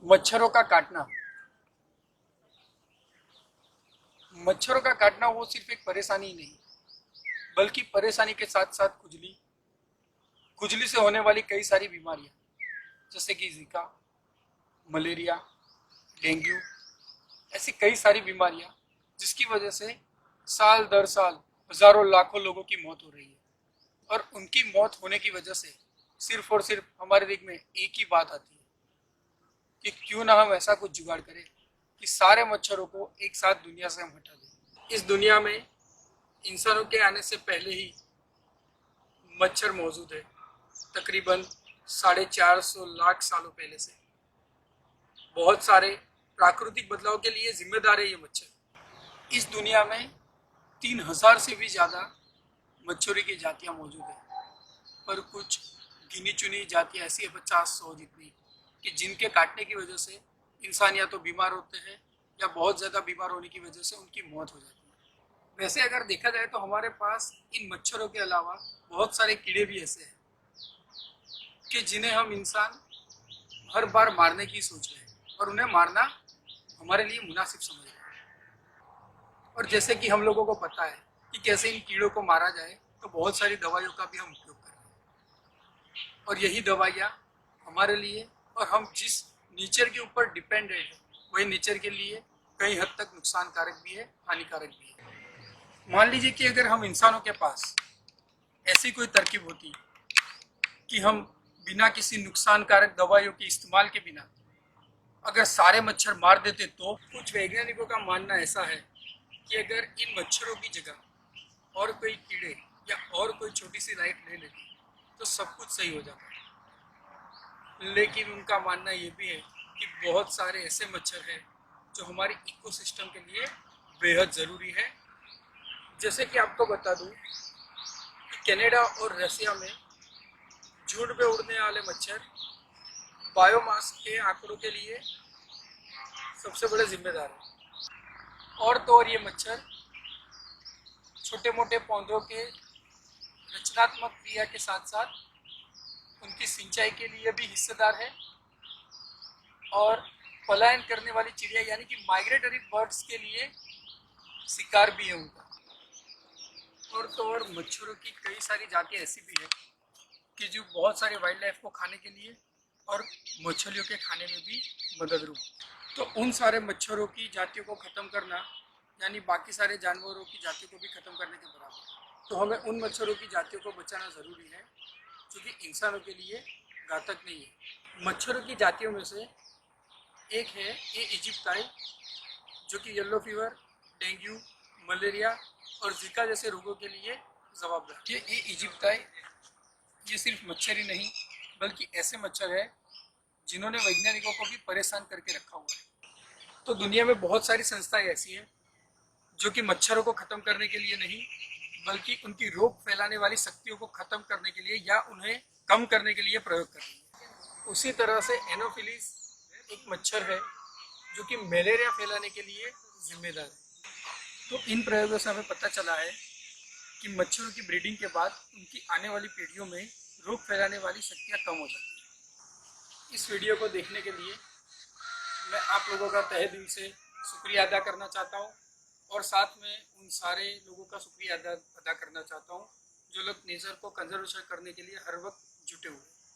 मच्छरों का काटना। मच्छरों का काटना वो सिर्फ एक परेशानी ही नहीं, बल्कि परेशानी के साथ साथ खुजली खुजली से होने वाली कई सारी बीमारियां, जैसे कि जीका, मलेरिया, डेंगू, ऐसी कई सारी बीमारियां जिसकी वजह से साल दर साल हजारों लाखों लोगों की मौत हो रही है। और उनकी मौत होने की वजह से सिर्फ और सिर्फ हमारे दिल में एक ही बात आती है कि क्यों ना हम ऐसा कुछ जुगाड़ करें कि सारे मच्छरों को एक साथ दुनिया से हम हटा दें। इस दुनिया में इंसानों के आने से पहले ही मच्छर मौजूद है, तकरीबन 450 लाख सालों पहले से। बहुत सारे प्राकृतिक बदलाव के लिए जिम्मेदार है ये मच्छर। इस दुनिया में 3000 से भी ज़्यादा मच्छरों की जातियां मौजूद है, पर कुछ गिनी चुनी जातियां ऐसी है, 50-100 जितनी, कि जिनके काटने की वजह से इंसान या तो बीमार होते हैं या बहुत ज़्यादा बीमार होने की वजह से उनकी मौत हो जाती है। वैसे अगर देखा जाए तो हमारे पास इन मच्छरों के अलावा बहुत सारे कीड़े भी ऐसे हैं कि जिन्हें हम इंसान हर बार मारने की सोच रहे हैं और उन्हें मारना हमारे लिए मुनासिब समझ रहे हैं। और जैसे कि हम लोगों को पता है कि कैसे इन कीड़ों को मारा जाए, तो बहुत सारी दवाइयों का भी हम उपयोग कर रहे हैं। और यही दवाइयाँ हमारे लिए और हम जिस नेचर के ऊपर डिपेंडेंट है, वही नेचर के लिए कई हद तक नुकसानकारक भी है, हानिकारक भी है। मान लीजिए कि अगर हम इंसानों के पास ऐसी कोई तरकीब होती कि हम बिना किसी नुकसानकारक दवाइयों के इस्तेमाल के बिना अगर सारे मच्छर मार देते, तो कुछ वैज्ञानिकों का मानना ऐसा है कि अगर इन मच्छरों की जगह और कोई कीड़े या और कोई छोटी सी लाइफ ले लेती तो सब कुछ सही हो जाता। लेकिन उनका मानना ये भी है कि बहुत सारे ऐसे मच्छर हैं जो हमारे इकोसिस्टम के लिए बेहद ज़रूरी है। जैसे कि आपको बता दूं कि कनाडा और रसिया में झुंड में उड़ने वाले मच्छर बायोमास के आंकड़ों के लिए सबसे बड़े जिम्मेदार हैं। और तो और ये मच्छर छोटे मोटे पौधों के रचनात्मक क्रिया के साथ साथ उनकी सिंचाई के लिए भी हिस्सेदार है, और पलायन करने वाली चिड़िया यानी कि माइग्रेटरी बर्ड्स के लिए शिकार भी है उनका। और तो और मच्छरों की कई सारी जातियाँ ऐसी भी है कि जो बहुत सारे वाइल्ड लाइफ को खाने के लिए और मछलियों के खाने में भी मददरूप। तो उन सारे मच्छरों की जातियों को ख़त्म करना यानी बाकी सारे जानवरों की जातियों को भी ख़त्म करने के बराबर। तो हमें उन मच्छरों की जातियों को बचाना ज़रूरी है जो कि इंसानों के लिए घातक नहीं है। मच्छरों की जातियों में से एक है ए इजिप्टाई, जो कि येलो फीवर, डेंगू, मलेरिया और जीका जैसे रोगों के लिए जवाबदार। ये ए इजिप्टाई ये सिर्फ मच्छर ही नहीं, बल्कि ऐसे मच्छर है जिन्होंने वैज्ञानिकों को भी परेशान करके रखा हुआ है। तो दुनिया में बहुत सारी संस्थाएं ऐसी हैं जो कि मच्छरों को खत्म करने के लिए नहीं, बल्कि उनकी रोग फैलाने वाली शक्तियों को खत्म करने के लिए या उन्हें कम करने के लिए प्रयोग कर रही है। उसी तरह से एनोफिलिस एक मच्छर है जो कि मलेरिया फैलाने के लिए जिम्मेदार है। तो इन प्रयोगों से हमें पता चला है कि मच्छरों की ब्रीडिंग के बाद उनकी आने वाली पीढ़ियों में रोग फैलाने वाली शक्तियाँ कम हो जाती हैं। इस वीडियो को देखने के लिए मैं आप लोगों का तहे दिल से शुक्रिया अदा करना चाहता हूँ, और साथ में उन सारे लोगों का शुक्रिया अदा करना चाहता हूँ जो लोग नेचर को कंजर्वेशन करने के लिए हर वक्त